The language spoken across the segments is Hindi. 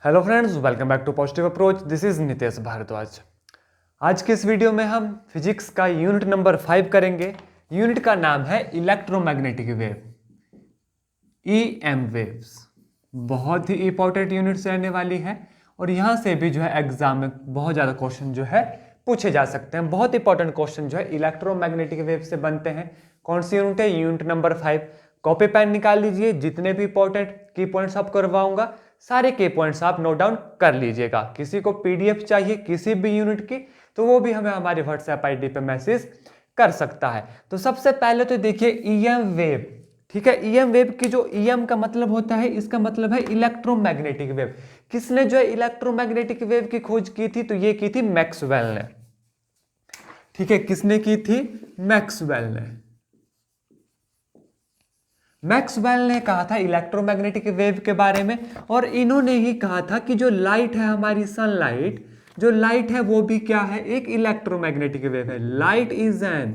Hello friends, welcome back to positive approach. This is Nitesh Bharadwaj. आज के इस वीडियो में हम फिजिक्स का यूनिट नंबर 5 करेंगे। यूनिट का नाम है इलेक्ट्रोमैग्नेटिक वेव, ईएम वेव्स। बहुत ही इंपॉर्टेंट यूनिट से रहने वाली है और यहाँ से भी जो है एग्जाम में बहुत ज़्यादा क्वेश्चन जो है पूछे जा सकते हैं। बहुत इंपॉर्टेंट क्वेश्चन जो है इलेक्ट्रोमैग्नेटिक वेव से बनते हैं। कौन सी यूनिट है? Unit number 5। कॉपी पेन निकाल लीजिए, जितने भी इंपॉर्टेंट की पॉइंट्स आप करवाऊंगा सारे के पॉइंट्स आप नोट डाउन कर लीजिएगा। किसी को पीडीएफ चाहिए किसी भी यूनिट की तो वो भी हमें हमारे व्हाट्सएप आईडी पे मैसेज कर सकता है। तो सबसे पहले तो देखिए ईएम वेव। ठीक है, ईएम वेव की जो ईएम का मतलब होता है, इसका मतलब है इलेक्ट्रोमैग्नेटिक वेव। किसने जो है इलेक्ट्रोमैग्नेटिक वेव की खोज की थी? तो ये की थी मैक्सवेल ने। ठीक है, किसने की थी? मैक्सवेल ने। मैक्सवेल ने कहा था इलेक्ट्रोमैग्नेटिक वेव के बारे में, और इन्होंने ही कहा था कि जो लाइट है हमारी सनलाइट, जो लाइट है वो भी क्या है? एक इलेक्ट्रोमैग्नेटिक वेव है। Light is an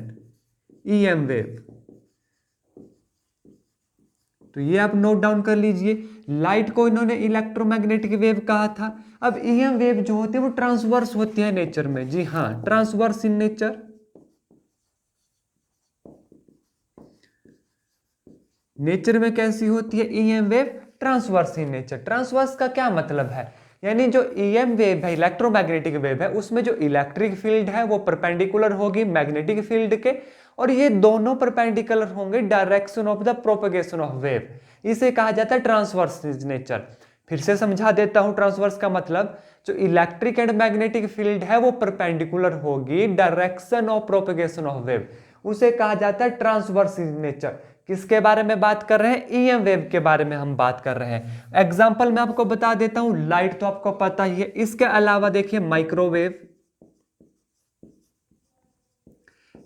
EM wave. तो ये आप नोट डाउन कर लीजिए, लाइट को इन्होंने इलेक्ट्रोमैग्नेटिक वेव कहा था। अब ईएम वेव जो होती है वो ट्रांसवर्स होती है नेचर में। जी हाँ, ट्रांसवर्स इन नेचर। नेचर में कैसी होती है EM wave? Transverse in nature. Transverse का क्या मतलब है? यानी जो ईएम वेव है, इलेक्ट्रोमैग्नेटिक वेव है, उसमें जो इलेक्ट्रिक फील्ड है वो परपेंडिकुलर होगी मैग्नेटिक फील्ड के, और ये दोनों परपेंडिकुलर होंगे direction of the propagation of wave. इसे कहा जाता है ट्रांसवर्स इन नेचर। फिर से समझा देता हूं ट्रांसवर्स का मतलब। जो इलेक्ट्रिक एंड मैग्नेटिक फील्ड है वो परपेंडिकुलर होगी direction of propagation of wave, उसे कहा जाता है ट्रांसवर्स इन नेचर। किसके बारे में बात कर रहे हैं? ईएम वेव के बारे में हम बात कर रहे हैं। एग्जांपल मैं आपको बता देता हूं। लाइट तो आपको पता ही है, इसके अलावा देखिए माइक्रोवेव,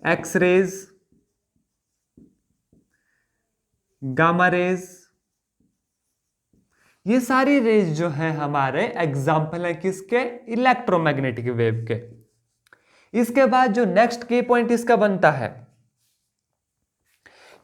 एक्सरेज, गामा रेज, ये सारी रेज जो है हमारे एग्जाम्पल है किसके? इलेक्ट्रोमैग्नेटिक वेव के। इसके बाद जो नेक्स्ट की पॉइंट इसका बनता है,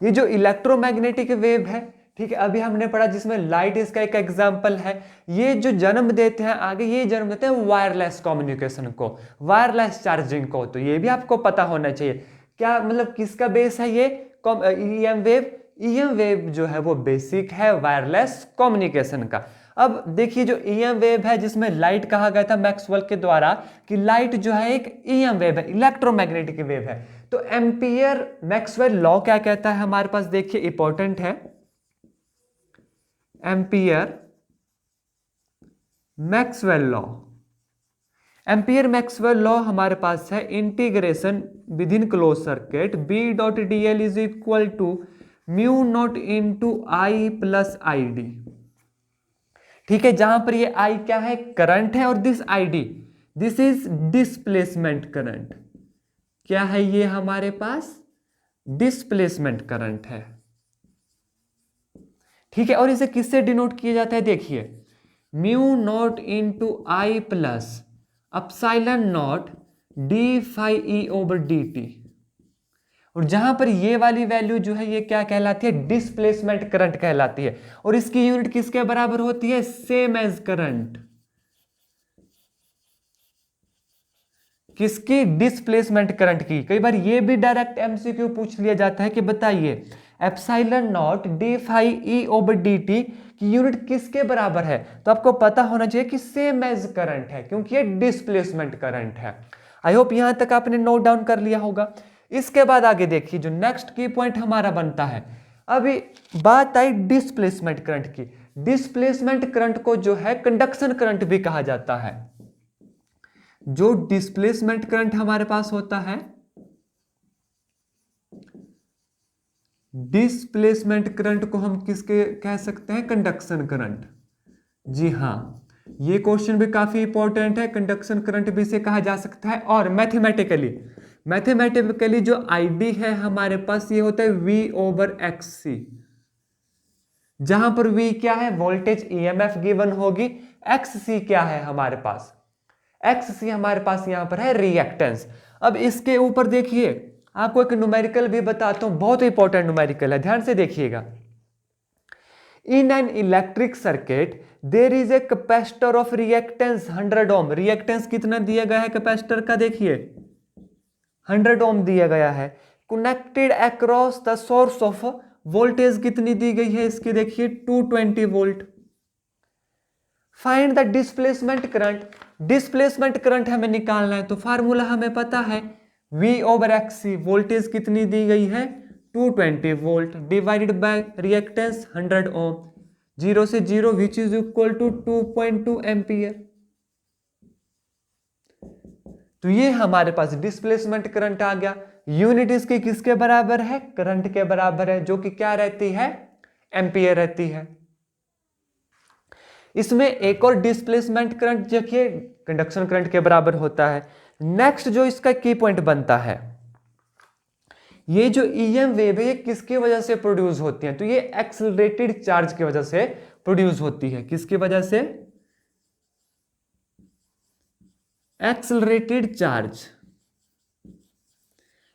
ये जो इलेक्ट्रोमैग्नेटिक वेव है, ठीक है, अभी हमने पढ़ा जिसमें लाइट इसका एक एग्जाम्पल है। ये जो जन्म देते हैं आगे, ये जन्म देते हैं वायरलेस कम्युनिकेशन को, वायरलेस चार्जिंग को। तो ये भी आपको पता होना चाहिए। क्या मतलब किसका बेस है ये? EM wave. ईएम वेव जो है वो बेसिक है वायरलेस कम्युनिकेशन का। अब देखिए जो ईएम वेव है, जिसमें लाइट कहा गया था मैक्सवेल के द्वारा कि लाइट जो है एक ईएम वेव है, इलेक्ट्रोमैग्नेटिक वेव है। तो एम्पियर मैक्सवेल लॉ क्या कहता है हमारे पास? देखिए इंपॉर्टेंट है। Ampere Maxwell law. Ampere Maxwell law हमारे पास है integration within close circuit B dot D L is equal to mu naught into I plus I D. ठीक है, जहां पर ये आई क्या है? करंट है, और this I D, this is displacement current. क्या है ये हमारे पास? डिस्प्लेसमेंट करंट है। ठीक है, और इसे किससे डिनोट किया जाता है? देखिए mu naught into I plus epsilon naught D phi E over D T. और जहां पर ये वाली वैल्यू जो है ये क्या कहलाती है? डिस्प्लेसमेंट करंट कहलाती है। और इसकी यूनिट किसके बराबर होती है? Same as current. किसकी? डिस्प्लेसमेंट करंट की। कई बार ये भी डायरेक्ट एमसीक्यू पूछ लिया जाता है कि बताइए epsilon naught D phi E over D T की यूनिट किसके बराबर है? तो आपको पता होना चाहिए कि सेम एज करंट है, क्योंकि ये डिस्प्लेसमेंट करंट है। आई होप यहां तक आपने नोट डाउन कर लिया होगा। इसके बाद आगे देखिए जो नेक्स्ट की पॉइंट हमारा बनता है। अभी बात आई डिस्प्लेसमेंट करंट की। डिस्प्लेसमेंट करंट को जो है कंडक्शन करंट भी कहा जाता है। जो डिस्प्लेसमेंट करंट हमारे पास होता है, डिस्प्लेसमेंट करंट को हम किसके कह सकते हैं? Conduction current. जी हां, ये क्वेश्चन भी काफी इंपॉर्टेंट है। कंडक्शन करंट भी इसे कहा जा सकता है। और मैथमेटिकली जो आईडी है हमारे पास, ये होता है वी ओवर एक्स सी, जहां पर वी क्या है? वोल्टेज ईएमएफ गिवन होगी। एक्स सी क्या है हमारे पास? एक्स सी हमारे पास यहां पर है रिएक्टेंस। अब इसके ऊपर देखिए, आपको एक न्यूमेरिकल भी बताता हूं, बहुत इंपॉर्टेंट न्यूमेरिकल है, ध्यान से देखिएगा। In an electric circuit there is a capacitor of reactance 100 ohm. Reactance कितना दिया गया है कैपेसिटर का, देखिए 100 ओम दिया गया है। Connected across the source of, voltage कितनी दी गई है इसकी, देखिए 220 volt. Find the displacement current. Displacement current हमें निकालना है, तो फार्मूला हमें पता है V/XC। वोल्टेज कितनी दी गई है 220 volt divided by reactance 100 ohm, 0 से 0 which is equal to 2.2 ampere. तो ये हमारे पास डिस्प्लेसमेंट करंट आ गया। यूनिट इसकी किसके बराबर है, करंट के बराबर है, जो कि क्या रहती है, एम्पियर रहती है। इसमें एक और डिस्प्लेसमेंट करंट देखिए कंडक्शन करंट के बराबर होता है। नेक्स्ट जो इसका की पॉइंट बनता है, ये जो ईएम वेव है ये किसकी वजह से प्रोड्यूस होती है, तो ये एक्सेलरेटेड चार्ज की वजह से प्रोड्यूस होती है। किसकी वजह से, एक्सेलरेटेड चार्ज।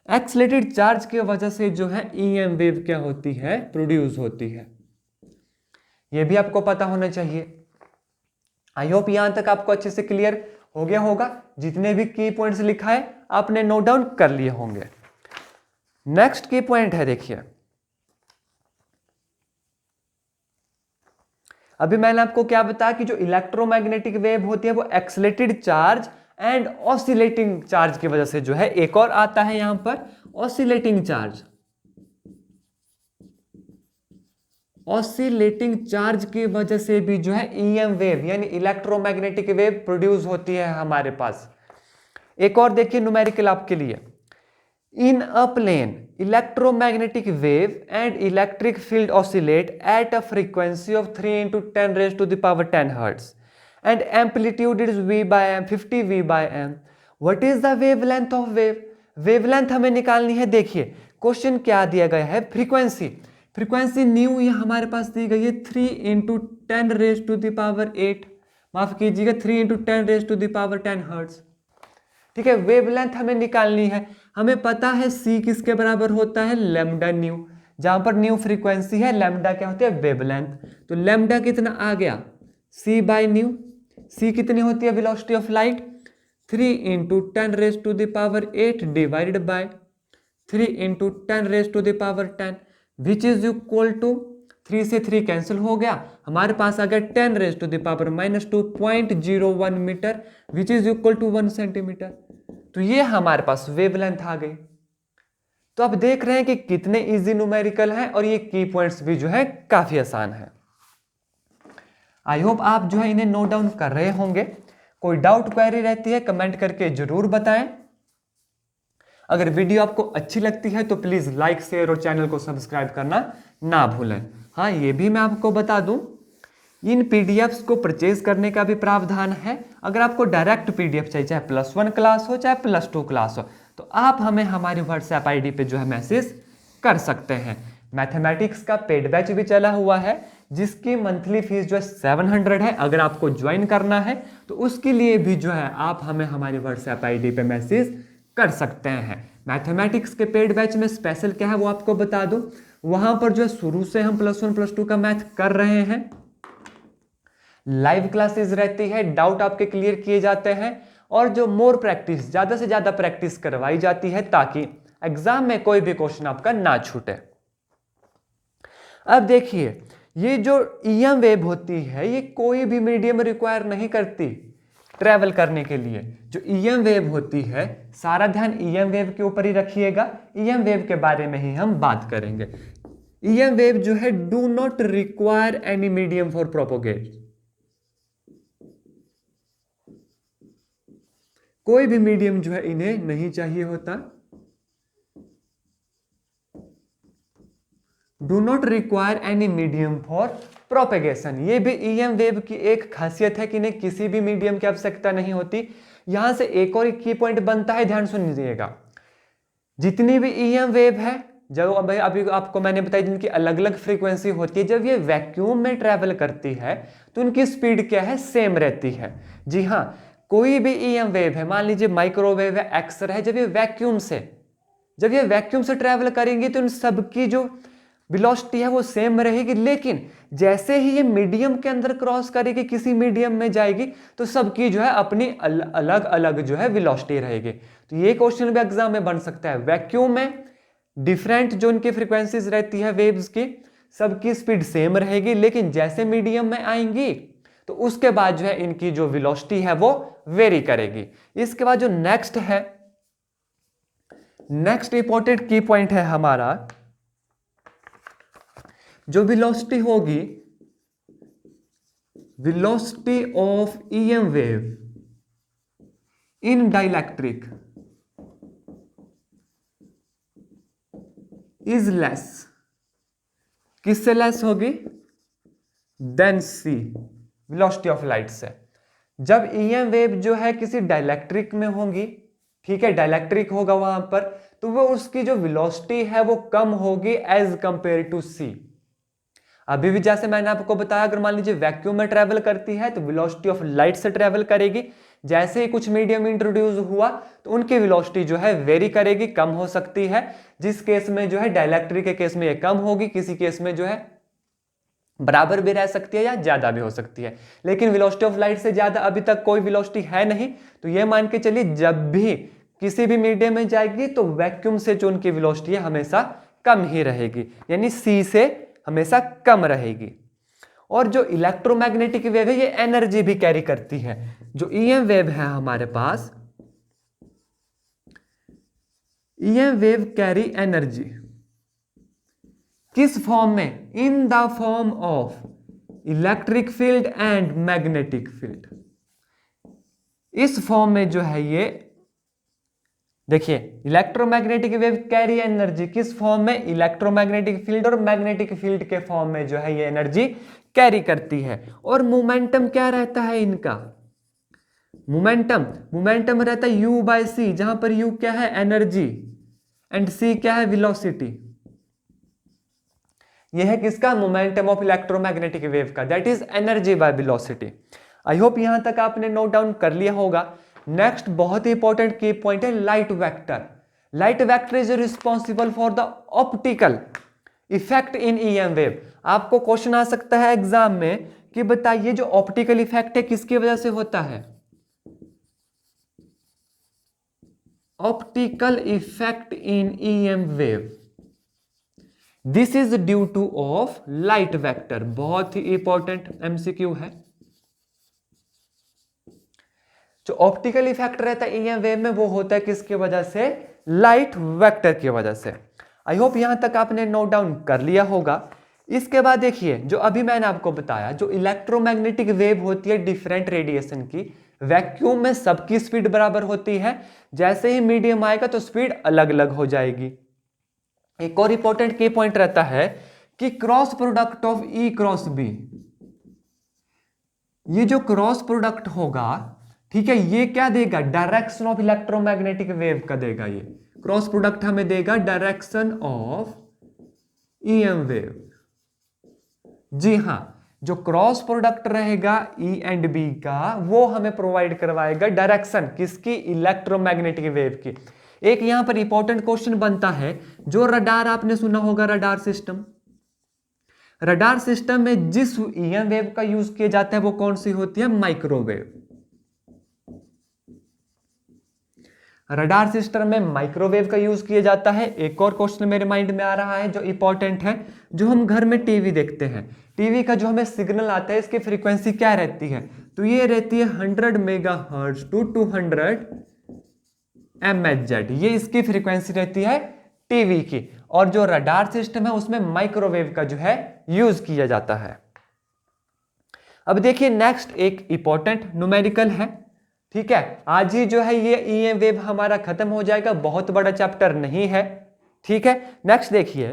एक्सेलरेटेड चार्ज की वजह से जो है ईएम वेव क्या होती है, प्रोड्यूस होती है। ये भी आपको पता होना चाहिए। आई होप यहां तक आपको अच्छे से क्लियर हो गया होगा। जितने भी की पॉइंट्स लिखा है आपने नोट डाउन कर लिए होंगे। नेक्स्ट की पॉइंट है, देखिए अभी मैंने आपको क्या बताया कि जो इलेक्ट्रोमैग्नेटिक वेव होती है वो accelerated charge and oscillating charge की वजह से जो है, एक और आता है यहां पर ऑसिलेटिंग चार्ज। ऑसिलेटिंग चार्ज की वजह से भी जो है ईएम वेव यानी इलेक्ट्रोमैग्नेटिक वेव प्रोड्यूस होती है हमारे पास। एक और देखिए न्यूमेरिकल आपके लिए, in a plane electromagnetic wave and electric field oscillate at a frequency of 3 × 10⁻10 hertz and amplitude is V/m 50 V/m। What is the wavelength of wave. Wavelength हमें निकालनी है। देखिए क्वेश्चन क्या दिया गया है, फ्रीक्वेंसी। फ्रीक्वेंसी न्यू ये हमारे पास दी गई है 3 × 10⁸8, माफ कीजिएगा 3 × 10⁻10 हर्ट्ज। ठीक है, वेवलेंथ हमें निकालनी है। हमें पता है सी किसके बराबर होता है, लैम्डा न्यू। जहां पर न्यू फ्रीक्वेंसी है, लैम्डा क्या होती है, वेवलेंथ। तो लैम्डा कितना आ गया, C/न्यू। सी कितनी होती है, velocity of light 3 × 10⁸8 divided by 3 × 10⁻10 which is equal to 3 से 3 कैंसिल हो गया, हमारे पास आ गया 10⁻⁻² metre which is equal to 1 centimetre. तो ये हमारे पास वेवलेंथ आ गई। तो आप देख रहे हैं कि कितने इजी न्यूमेरिकल हैं और ये की पॉइंट्स भी जो है काफी आसान है। आई होप आप जो है इन्हें नोट डाउन कर रहे होंगे। कोई डाउट क्वेरी रहती है कमेंट करके जरूर बताएं। अगर वीडियो आपको अच्छी लगती है तो प्लीज लाइक शेयर और चैनल को सब्सक्राइब करना ना भूलें। हाँ, ये भी मैं आपको बता दूं, इन पीडीएफ्स को परचेज करने का भी प्रावधान है। अगर आपको डायरेक्ट पीडीएफ चाहिए, चाहे +1 क्लास हो चाहे +2 क्लास हो, तो आप हमें हमारी व्हाट्सएप आईडी पे जो है मैसेज कर सकते हैं। मैथमेटिक्स का पेड बैच भी चला हुआ है जिसकी मंथली फीस जो है 700 है। अगर आपको ज्वाइन करना है तो उसके लिए भी जो है आप हमें हमारी व्हाट्सएप आईडी पे मैसेज कर सकते हैं। मैथमेटिक्स के पेड बैच में स्पेशल क्या है वो आपको बता दूं, वहां पर जो है शुरू से हम +1 +2 का मैथ कर रहे हैं। लाइव क्लासेस रहती है, डाउट आपके क्लियर किए जाते हैं और जो मोर प्रैक्टिस, ज्यादा से ज्यादा प्रैक्टिस करवाई जाती है ताकि एग्जाम में कोई भी क्वेश्चन आपका ना छूटे। अब देखिए, ये जो ईएम वेव होती है ये कोई भी मीडियम रिक्वायर नहीं करती ट्रैवल करने के लिए। जो ईएम वेव होती है, सारा ध्यान ईएम वेव के ऊपर ही रखिएगा। ईएम वेव के बारे में ही हम बात करेंगे। ईएम वेव जो है do not require any medium for propagate. कोई भी मीडियम जो है इन्हें नहीं चाहिए होता। Do not require any medium for propagation. ये भी ईएम वेव की एक खासियत है कि इन्हें किसी भी मीडियम की आवश्यकता नहीं होती। यहां से एक और की पॉइंट बनता है, ध्यान सुनिएगा। जितनी भी ईएम वेव है, जब अभी आपको मैंने बताया जिनकी अलग अलग फ्रीक्वेंसी होती है, जब ये वैक्यूम में ट्रेवल करती है तो उनकी स्पीड क्या है, सेम रहती है। जी हाँ, कोई भी ईएम वेव है, मान लीजिए माइक्रोवेव है, एक्सरे है, जब ये वैक्यूम से ट्रेवल करेंगी तो इन सबकी जो वेलोसिटी है वो सेम रहेगी, लेकिन जैसे ही ये मीडियम के अंदर क्रॉस करेगी, किसी मीडियम में जाएगी, तो सबकी जो है अपनी अलग अलग जो है वेलोसिटी रहेगी। तो ये क्वेश्चन भी एग्जाम में बन सकता है। वैक्यूम में डिफरेंट जो इनकी फ्रीक्वेंसीज रहती है वेव्स की, सबकी स्पीड सेम रहेगी, लेकिन जैसे मीडियम में आएंगी तो उसके बाद जो है इनकी जो वेलोसिटी है वो वेरी करेगी। इसके बाद जो नेक्स्ट इंपॉर्टेंट की पॉइंट है हमारा, जो वेलोसिटी होगी, velocity of EM wave in dielectric is less, किससे लेस होगी? Then c, velocity of light से। जब ईएम वेव जो है किसी डाइलेक्ट्रिक में होंगी, ठीक है, डाइलेक्ट्रिक होगा वहां पर, तो वो उसकी जो वेलोसिटी है वो कम होगी एज कंपेयर टू सी। अभी भी जैसे मैंने आपको बताया, अगर मान लीजिए वैक्यूम में ट्रेवल करती है तो वेलोसिटी ऑफ लाइट से ट्रेवल करेगी। जैसे ही कुछ मीडियम इंट्रोड्यूस हुआ तो उनकी वेलोसिटी जो है वेरी करेगी, कम हो सकती है। जिस केस में जो है डाइलेक्ट्रिक के केस में ये कम होगी, किसी केस में जो है बराबर भी रह सकती है या ज्यादा भी हो सकती है। लेकिन वेलोसिटी ऑफ लाइट से ज्यादा अभी तक कोई वेलोसिटी है नहीं, तो ये मान के चलिए जब भी किसी भी मीडियम में जाएगी तो वैक्यूम से जो उनकी वेलोसिटी है हमेशा कम ही रहेगी, यानी सी से हमेशा कम रहेगी। और जो इलेक्ट्रोमैग्नेटिक वेव है ये एनर्जी भी कैरी करती है। जो ईएम वेव है हमारे पास, ईएम वेव कैरी एनर्जी किस फॉर्म में? In the form of electric field and magnetic field. इस फॉर्म में जो है ये देखिए, इलेक्ट्रोमैग्नेटिक वेव कैरी एनर्जी किस फॉर्म में? इलेक्ट्रोमैग्नेटिक फील्ड और मैग्नेटिक फील्ड के फॉर्म में जो है ये एनर्जी कैरी करती है। और मोमेंटम क्या रहता है इनका? मोमेंटम रहता है u बाय सी, जहां पर u क्या है? एनर्जी, एंड c क्या है? वेलोसिटी। यह है किसका? मोमेंटम ऑफ इलेक्ट्रोमैग्नेटिक वेव का, that is energy by velocity. I hope यहां तक आपने नोट डाउन कर लिया होगा। नेक्स्ट बहुत ही इंपॉर्टेंट की पॉइंट है light vector. Light vector is responsible for the optical effect in EM wave. आपको क्वेश्चन आ सकता है एग्जाम में कि बताइए जो ऑप्टिकल इफेक्ट है किसकी वजह से होता है? Optical effect in EM wave, this is due two of light vector. बहुत ही इंपॉर्टेंट एमसीक्यू है। जो ऑप्टिकल इफेक्ट रहता है ईएम वेव में वो होता है किसकी वजह से? लाइट वेक्टर की वजह से। आई होप यहां तक आपने नोट डाउन कर लिया होगा। इसके बाद देखिए, जो अभी मैंने आपको बताया, जो इलेक्ट्रोमैग्नेटिक वेव होती है डिफरेंट रेडिएशन की, वैक्यूम में सबकी स्पीड बराबर होती है। जैसे ही मीडियम आएगा तो स्पीड अलग अलग हो जाएगी। एक और इंपॉर्टेंट की पॉइंट रहता है कि cross product of E cross B, ये जो क्रॉस प्रोडक्ट होगा, ठीक है, ये क्या देगा? डायरेक्शन ऑफ इलेक्ट्रोमैग्नेटिक वेव का देगा। ये क्रॉस प्रोडक्ट हमें देगा डायरेक्शन ऑफ ईएम वेव। जी हां, जो क्रॉस प्रोडक्ट रहेगा ई एंड बी का, वो हमें प्रोवाइड करवाएगा डायरेक्शन किसकी? इलेक्ट्रोमैग्नेटिक वेव की। एक यहां पर इंपॉर्टेंट क्वेश्चन बनता है, जो रडार आपने सुना होगा, रडार सिस्टम। रडार सिस्टम में जिस ईएम वेव का यूज किया जाता है वो कौन सी होती है? माइक्रोवेव। रडार सिस्टम में माइक्रोवेव का यूज किया जाता है। एक और क्वेश्चन मेरे माइंड में आ रहा है जो इंपॉर्टेंट है, जो हम घर में टीवी देखते हैं, टीवी का जो हमें सिग्नल आता है इसकी फ्रीक्वेंसी क्या रहती है? तो ये रहती है 100 मेगाहर्ट्ज टू 200 MHz, ये इसकी फ्रीक्वेंसी रहती है टीवी की। और जो रडार सिस्टम है उसमें माइक्रोवेव का जो है यूज किया जाता है। अब देखिए नेक्स्ट एक इंपॉर्टेंट न्यूमेरिकल है, ठीक है। आज ही जो है ये ईएम वेव हमारा खत्म हो जाएगा, बहुत बड़ा चैप्टर नहीं है, ठीक है। नेक्स्ट देखिए,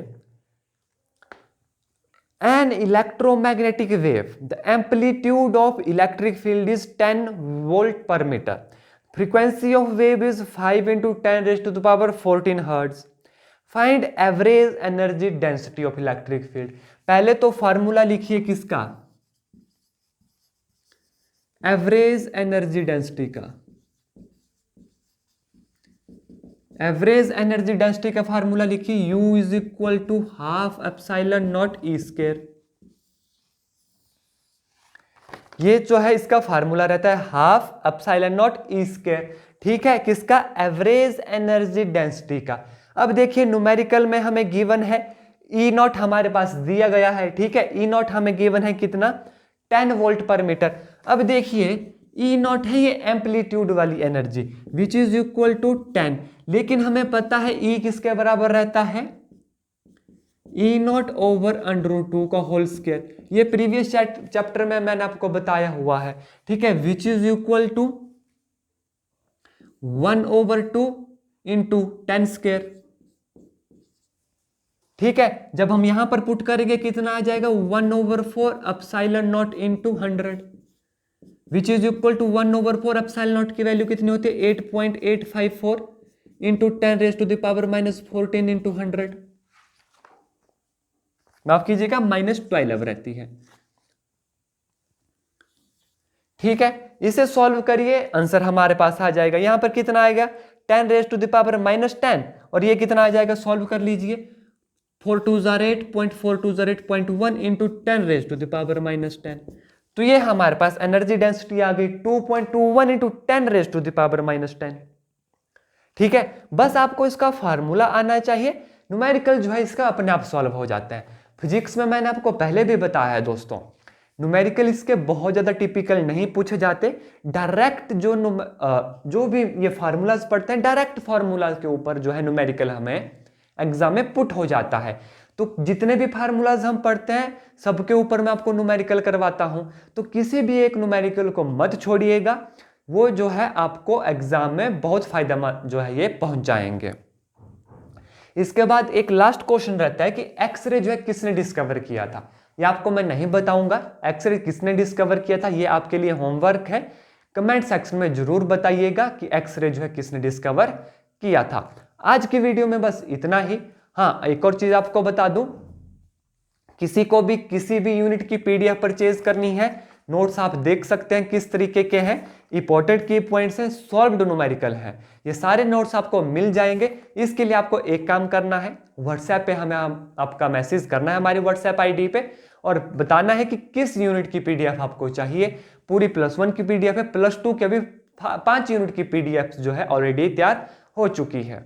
an electromagnetic wave, the amplitude of electric field is 10 volt per metre, frequency of wave is 5 × 10⁻14 hertz, find average energy density of electric field. पहले तो फॉर्मूला लिखिए किसका? एवरेज एनर्जी डेंसिटी का। एवरेज एनर्जी डेंसिटी का फार्मूला लिखिए, U is equal to half epsilon naught E square. ये जो है इसका फार्मूला रहता है half epsilon naught E square, ठीक है, किसका? एवरेज एनर्जी डेंसिटी का। अब देखिए न्यूमेरिकल में हमें गिवन है ई नॉट हमारे पास दिया गया है, ठीक है, ई नॉट हमें गिवन है कितना? 10 वोल्ट पर मीटर। अब देखिए ई नॉट है ये एम्पलीट्यूड वाली energy which is equal to 10, लेकिन हमें पता है ई किसके बराबर रहता है? ई नॉट ओवर √2 का होल स्क्वायर। ये प्रीवियस चैप्टर में मैंने आपको बताया हुआ है, ठीक है, which is equal to 1/2 into 10 square, ठीक है। जब हम यहां पर पुट करेंगे कितना आ जाएगा? 1/4 epsilon naught into 100 which is equal to 1/4 epsilon naught की वैल्यू कितनी होती है? 8.854 इंटू 10⁻⁻14 इंटू 100, माफ कीजिएगा -12 रहती है, ठीक है। इसे सॉल्व करिए, आंसर हमारे पास आ जाएगा। यहां पर कितना आएगा? 10⁻⁻10 और ये कितना आ जाएगा? सॉल्व कर लीजिए, 4 2 जार 8 0.4 2 जार 8.1 इंटू 10⁻⁻10। तो ये हमारे पास एनर्जी डेंसिटी आ गई 2.21 इंटू 10⁻⁻10, ठीक है। बस आपको इसका फार्मूला आना चाहिए, न्यूमेरिकल जो है इसका अपने आप सॉल्व हो जाता है। फिजिक्स में मैंने आपको पहले भी बताया है दोस्तों, न्यूमेरिकल इसके बहुत ज्यादा टिपिकल नहीं पूछे जाते, डायरेक्ट जो भी ये फार्मूलाज पढ़ते हैं डायरेक्ट फार्मूलाज के ऊपर जो है न्यूमेरिकल हमें एग्जाम में पुट हो जाता है। तो जितने भी फार्मूलाज हम पढ़ते हैं सबके ऊपर मैं आपको न्यूमेरिकल करवाता हूं, तो किसी भी एक न्यूमेरिकल को मत छोड़िएगा, वो जो है आपको एग्जाम में बहुत फायदेमंद जो है ये पहुंच जाएंगे। इसके बाद एक लास्ट क्वेश्चन रहता है कि एक्सरे जो है किसने डिस्कवर किया था? ये आपको मैं नहीं बताऊंगा, एक्सरे किसने डिस्कवर किया था, ये आपके लिए होमवर्क है। कमेंट सेक्शन में जरूर बताइएगा कि एक्सरे जो है किसने डिस्कवर किया था। आज की वीडियो में बस इतना ही। हाँ, एक और चीज आपको बता दूं, किसी को भी किसी भी यूनिट की पीडीएफ परचेज करनी है, नोट्स आप देख सकते हैं किस तरीके के हैं, इंपॉर्टेंट की पॉइंट्स हैं, सॉल्व्ड न्यूमेरिकल है, ये सारे नोट्स आपको मिल जाएंगे। इसके लिए आपको एक काम करना है, व्हाट्सएप पे हमें आपका मैसेज करना है हमारी व्हाट्सएप आईडी पे, और बताना है कि किस यूनिट की पीडीएफ आपको चाहिए। पूरी +1 की पीडीएफ है, +2 के भी 5 यूनिट की पीडीएफ जो है ऑलरेडी तैयार हो चुकी है,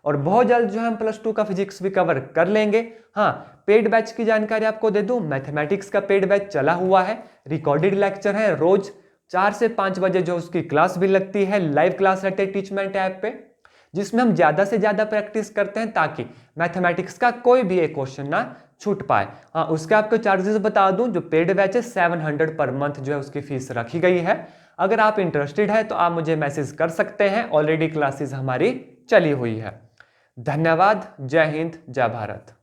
और बहुत जल्द जो है हम +2 का फिजिक्स भी कवर कर लेंगे। हाँ, पेड बैच की जानकारी आपको दे दूं, मैथमेटिक्स का पेड बैच चला हुआ है, रिकॉर्डेड लेक्चर है, रोज 4 से 5 बजे जो उसकी क्लास भी लगती है, लाइव क्लास रहते हैं टीचमेंट ऐप पे, जिसमें हम ज्यादा से ज्यादा प्रैक्टिस करते हैं ताकि मैथमेटिक्स का कोई भी एक क्वेश्चन ना छूट पाए। हाँ, उसके आपको चार्जेस बता दूं, जो पेड बैच है 700 पर मंथ जो है उसकी फीस रखी गई है। अगर आप इंटरेस्टेड है तो आप मुझे मैसेज कर सकते हैं, ऑलरेडी क्लासेस हमारी चली हुई है। धन्यवाद, जय हिंद, जय भारत।